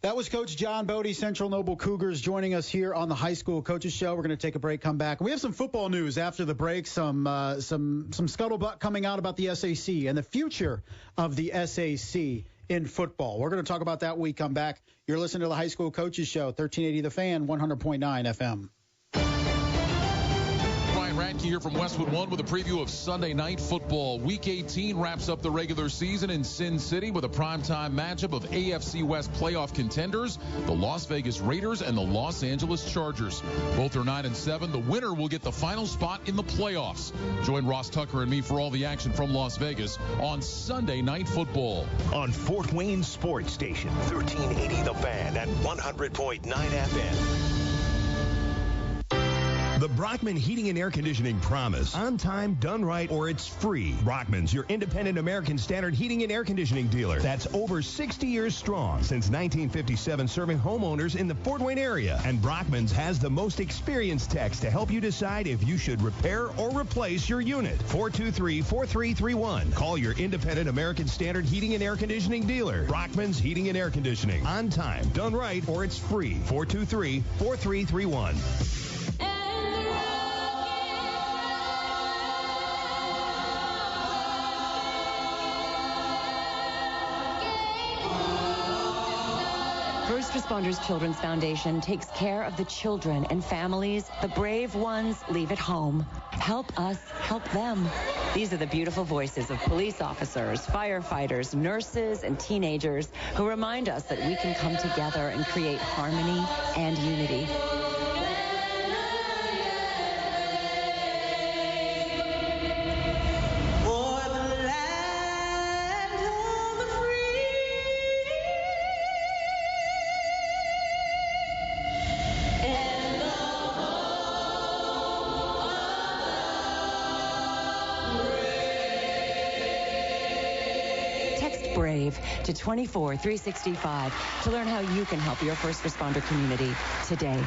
That was Coach John Bodey, Central Noble Cougars, joining us here on the High School Coaches Show. We're going to take a break, come back. We have some football news after the break, some scuttlebutt coming out about the SAC and the future of the SAC in football. We're going to talk about that when we come back. You're listening to the High School Coaches Show, 1380 The Fan, 100.9 FM. Radke here from Westwood One with a preview of Sunday Night Football. Week 18 wraps up the regular season in Sin City with a primetime matchup of AFC West playoff contenders, the Las Vegas Raiders and the Los Angeles Chargers. Both are 9-7. The winner will get the final spot in the playoffs. Join Ross Tucker and me for all the action from Las Vegas on Sunday Night Football. On Fort Wayne Sports Station, 1380 The Fan at 100.9 FM. The Brockman Heating and Air Conditioning promise. On time, done right, or it's free. Brockman's your independent American Standard heating and air conditioning dealer. That's over 60 years strong. Since 1957, serving homeowners in the Fort Wayne area. And Brockman's has the most experienced techs to help you decide if you should repair or replace your unit. 423-4331. Call your independent American Standard heating and air conditioning dealer. Brockman's Heating and Air Conditioning. On time, done right, or it's free. 423-4331. First Responders Children's Foundation takes care of the children and families the brave ones leave at home. Help us help them. These are the beautiful voices of police officers, firefighters, nurses, and teenagers who remind us that we can come together and create harmony and unity. BRAVE to 24365 to learn how you can help your first responder community today.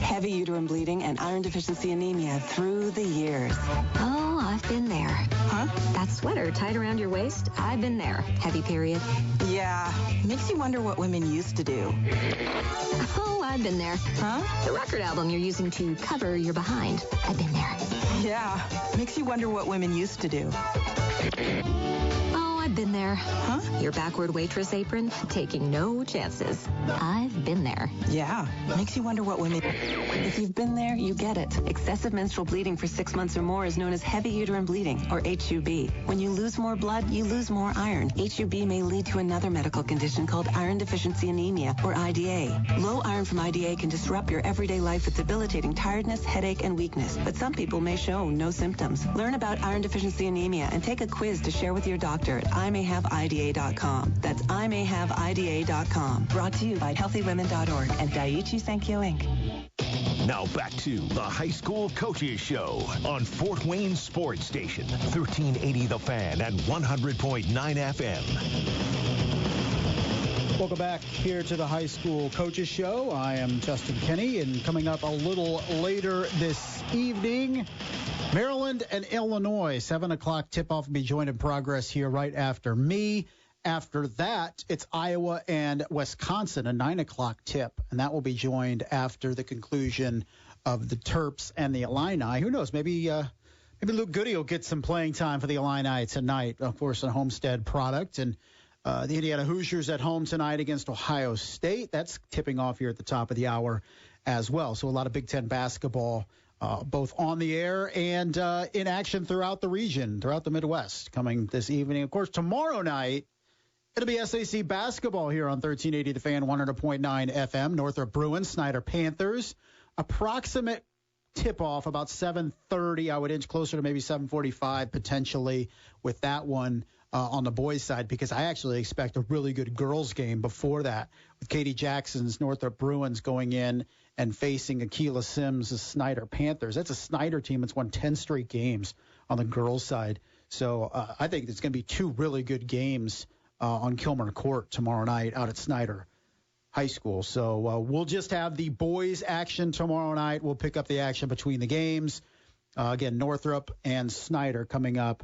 Heavy uterine bleeding and iron deficiency anemia through the years. Oh, I've been there. Huh? That sweater tied around your waist, I've been there. Heavy period. Yeah, makes you wonder what women used to do. Oh, I've been there. Huh? The record album you're using to cover your behind. I've been there. Yeah, makes you wonder what women used to do. Oh, I've been there? Huh? Your backward waitress apron, taking no chances. I've been there. Yeah. Makes you wonder what women... If you've been there, you get it. Excessive menstrual bleeding for 6 months or more is known as heavy uterine bleeding, or HUB. When you lose more blood, you lose more iron. HUB may lead to another medical condition called iron deficiency anemia, or IDA. Low iron from IDA can disrupt your everyday life with debilitating tiredness, headache, and weakness, but some people may show no symptoms. Learn about iron deficiency anemia and take a quiz to share with your doctor at imayhaveida.com. That's imayhaveida.com. Brought to you by healthywomen.org and Daiichi Sankyo Inc. Now back to the High School Coaches Show on Fort Wayne Sports Station, 1380 The Fan and 100.9 FM. Welcome back here to the High School Coaches Show. I am Justin Kenny, and coming up a little later this evening, Maryland and Illinois, 7 o'clock tip-off will be joined in progress here right after me. After that, it's Iowa and Wisconsin, a 9 o'clock tip, and that will be joined after the conclusion of the Terps and the Illini. Who knows? Maybe Luke Goody will get some playing time for the Illini tonight. Of course, a Homestead product, and the Indiana Hoosiers at home tonight against Ohio State. That's tipping off here at the top of the hour as well. So a lot of Big Ten basketball, both on the air and in action throughout the region, throughout the Midwest, coming this evening. Of course, tomorrow night, it'll be SAC basketball here on 1380 The Fan, 100.9 FM. Northrop Bruins, Snyder Panthers. Approximate tip-off about 7:30. I would inch closer to maybe 7:45 potentially with that one on the boys' side, because I actually expect a really good girls' game before that, with Katie Jackson's Northrop Bruins going in and facing Akila Sims' Snyder Panthers. That's a Snyder team that's won 10 straight games on the girls' side. So I think it's going to be two really good games on Kilmer Court tomorrow night out at Snyder High School. So we'll just have the boys' action tomorrow night. We'll pick up the action between the games. Again, Northrop and Snyder coming up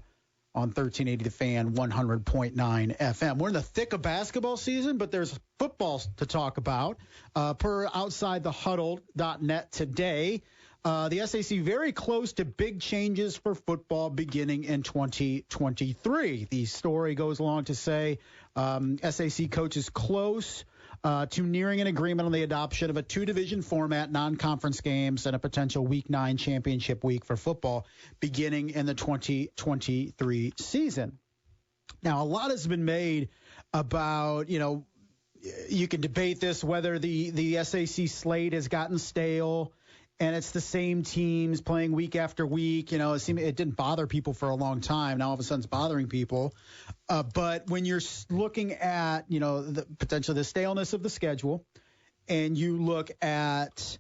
on 1380 The Fan, 100.9 FM. We're in the thick of basketball season, but there's football to talk about. Per OutsideTheHuddle.net today, the SAC very close to big changes for football beginning in 2023. The story goes along to say SAC coaches close to nearing an agreement on the adoption of a two-division format, non-conference games, and a potential Week 9 championship week for football beginning in the 2023 season. Now, a lot has been made about, you can debate this, whether the SAC slate has gotten stale and it's the same teams playing week after week. It didn't bother people for a long time. Now all of a sudden it's bothering people. But when you're looking at, the potential, the staleness of the schedule, and you look at,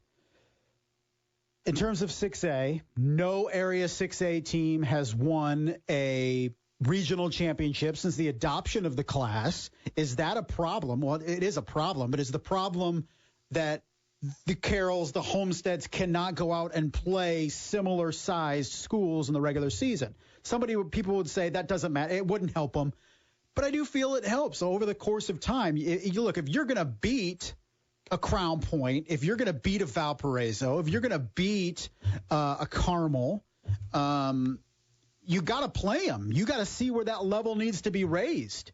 in terms of 6A, no area 6A team has won a regional championship since the adoption of the class. Is that a problem? Well, it is a problem, but is the problem that the Carrolls, the Homesteads cannot go out and play similar-sized schools in the regular season? People would say that doesn't matter. It wouldn't help them. But I do feel it helps over the course of time. You look, if you're going to beat a Crown Point, if you're going to beat a Valparaiso, if you're going to beat a Carmel, you got to play them. You got to see where that level needs to be raised.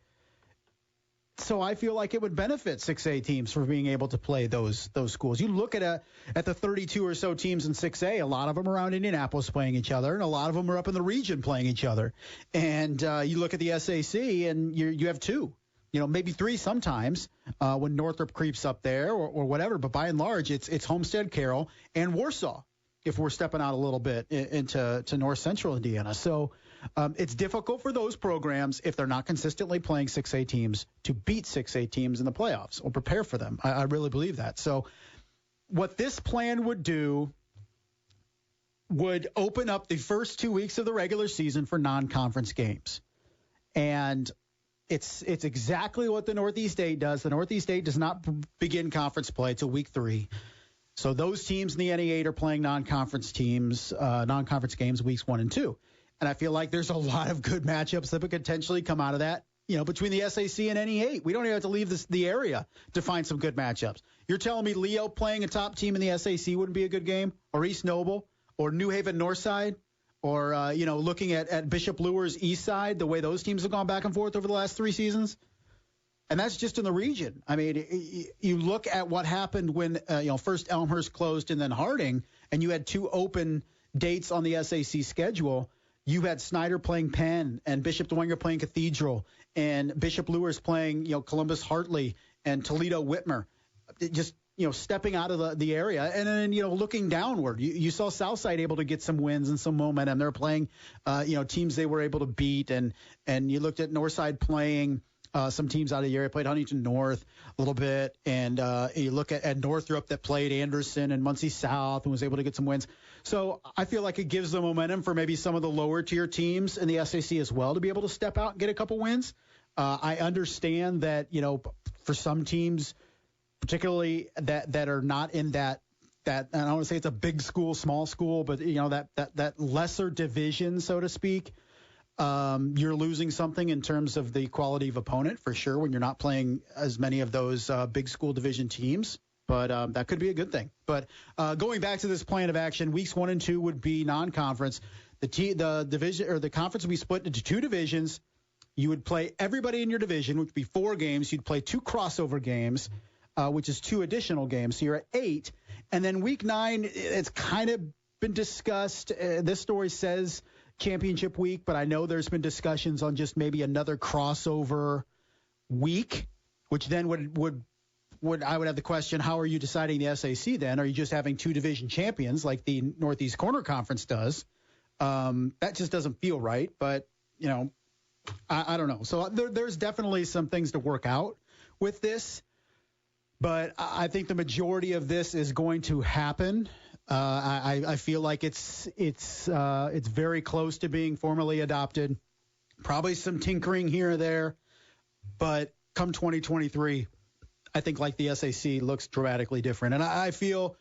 So I feel like it would benefit 6A teams for being able to play those schools. You look at the 32 or so teams in 6A, a lot of them are around Indianapolis playing each other, and a lot of them are up in the region playing each other. And you look at the SAC, and you have two, maybe three sometimes when Northrop creeps up there or whatever. But by and large, it's Homestead, Carroll, and Warsaw if we're stepping out a little bit into north central Indiana. So it's difficult for those programs, if they're not consistently playing 6A teams, to beat 6A teams in the playoffs or prepare for them. I really believe that. So what this plan would do would open up the first 2 weeks of the regular season for non-conference games. And it's exactly what the Northeast 8 does. The Northeast 8 does not begin conference play till week 3. So those teams in the NE8 are playing non-conference games weeks 1 and 2. And I feel like there's a lot of good matchups that could potentially come out of that, between the SAC and NE8. We don't even have to leave the area to find some good matchups. You're telling me Leo playing a top team in the SAC wouldn't be a good game, or East Noble, or New Haven Northside, Or, looking at Bishop Luer's East Side, the way those teams have gone back and forth over the last 3 seasons. And that's just in the region. I mean, you look at what happened when, first Elmhurst closed and then Harding, and you had 2 open dates on the SAC schedule. You had Snyder playing Penn and Bishop Dwenger playing Cathedral and Bishop Luer's playing, Columbus Hartley and Toledo Whitmer. Just, stepping out of the area. And then, looking downward, you saw Southside able to get some wins and some momentum. They're playing, teams they were able to beat. And you looked at Northside playing some teams out of the area, played Huntington North a little bit. And you look at Northrop that played Anderson and Muncie South and was able to get some wins. So I feel like it gives the momentum for maybe some of the lower tier teams in the SAC as well to be able to step out and get a couple wins. I understand that, for some teams, particularly that are not in that I don't want to say it's a big school, small school, but that lesser division, so to speak, you're losing something in terms of the quality of opponent for sure when you're not playing as many of those big school division teams. But that could be a good thing. But going back to this plan of action, weeks 1 and 2 would be non-conference. The division or the conference would be split into 2 divisions. You would play everybody in your division, which would be 4 games. You'd play 2 crossover games, which is 2 additional games. So you're at 8. And then week 9, it's kind of been discussed. This story says championship week, but I know there's been discussions on just maybe another crossover week, which then would I would have the question, how are you deciding the SAC then? Are you just having 2 division champions like the Northeast Corner Conference does? That just doesn't feel right, but, I don't know. So there's definitely some things to work out with this, but I think the majority of this is going to happen. I feel like it's very close to being formally adopted. Probably some tinkering here or there, but come 2023, I think like the SAC looks dramatically different. And I feel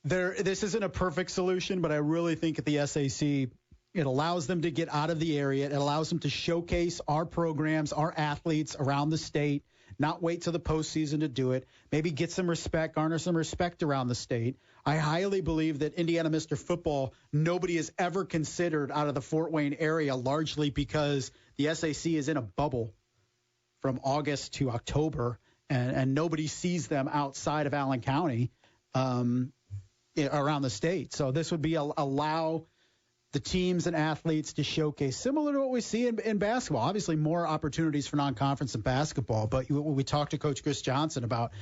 this isn't a perfect solution, but I really think at the SAC, it allows them to get out of the area. It allows them to showcase our programs, our athletes around the state, not wait till the postseason to do it, maybe get some respect, garner some respect around the state. I highly believe that Indiana Mr. Football, nobody has ever considered out of the Fort Wayne area, largely because the SAC is in a bubble from August to October, and nobody sees them outside of Allen County around the state. So this would be allow the teams and athletes to showcase, similar to what we see in basketball. Obviously, more opportunities for non-conference in basketball. But we talked to Coach Chris Johnson about,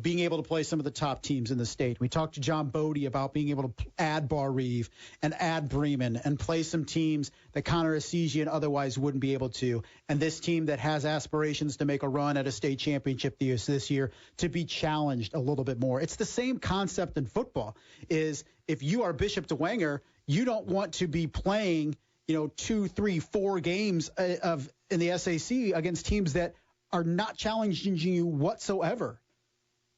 being able to play some of the top teams in the state. We talked to John Bodey about being able to add Bar Reeve and add Bremen and play some teams that Connor Essegian otherwise wouldn't be able to. And this team that has aspirations to make a run at a state championship this year to be challenged a little bit more. It's the same concept in football. Is if you are Bishop Dwenger, you don't want to be playing, 2, 3, 4 games in the SAC against teams that are not challenging you whatsoever.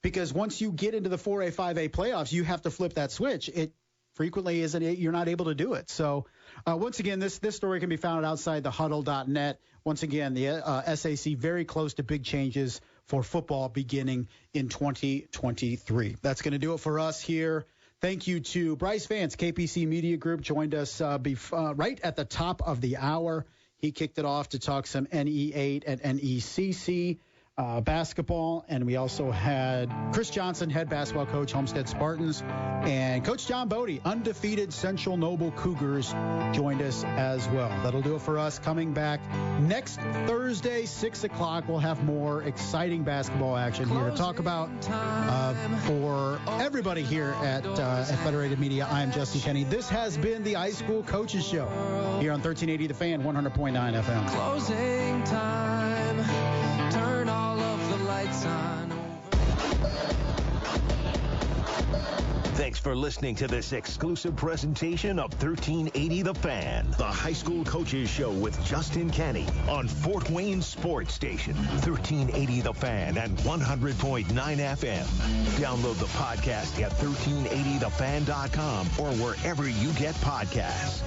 Because once you get into the 4A, 5A playoffs, you have to flip that switch. It frequently isn't. You're not able to do it. So once again, this story can be found at OutsideTheHuddle.net. Once again, the SAC very close to big changes for football beginning in 2023. That's going to do it for us here. Thank you to Brice Vance, KPC Media Group, joined us right at the top of the hour. He kicked it off to talk some NE8 and NECC basketball. And we also had Chris Johnson, head basketball coach, Homestead Spartans, and Coach John Bodey, undefeated Central Noble Cougars, joined us as well. That'll do it for us. Coming back next Thursday, 6 o'clock, we'll have more exciting basketball action here to talk about for everybody here at Federated Media. I'm Justin Kenny. This has been the High School Coaches Show here on 1380 The Fan, 100.9 FM. Closing time. Turn all of the lights on. Thanks for listening to this exclusive presentation of 1380 The Fan, the high school coaches show with Justin Kenny on Fort Wayne Sports Station, 1380 The Fan and 100.9 FM. Download the podcast at 1380thefan.com or wherever you get podcasts.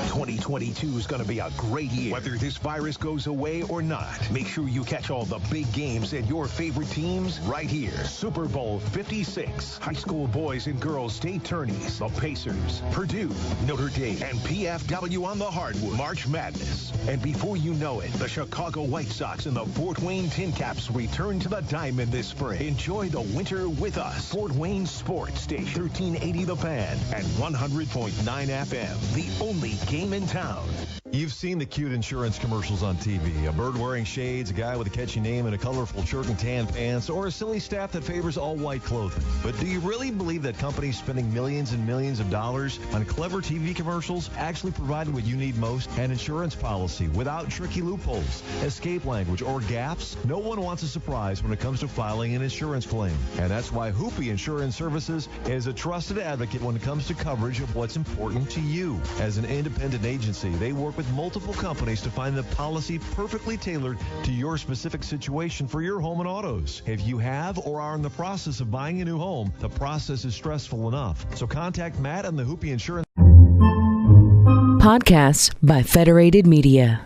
2022 is going to be a great year. Whether this virus goes away or not, make sure you catch all the big games and your favorite teams right here. Super Bowl 56. High school boys and girls state tourneys. The Pacers, Purdue, Notre Dame, and PFW on the hardwood. March Madness. And before you know it, the Chicago White Sox and the Fort Wayne Tin Caps return to the diamond this spring. Enjoy the winter with us. Fort Wayne Sports Station, 1380 The Fan and 100.9 FM. The only game in town. You've seen the cute insurance commercials on TV. A bird wearing shades, a guy with a catchy name and a colorful shirt and tan pants, or a silly staff that favors all white clothing. But do you really believe that companies spending millions and millions of dollars on clever TV commercials actually provide what you need most? An insurance policy without tricky loopholes, escape language, or gaps? No one wants a surprise when it comes to filing an insurance claim. And that's why Hoopy Insurance Services is a trusted advocate when it comes to coverage of what's important to you. As an independent agency, they work with multiple companies to find the policy perfectly tailored to your specific situation for your home and autos. If you have or are in the process of buying a new home, the process is stressful enough. So contact Matt and the Hoopy Insurance. Podcasts by Federated Media.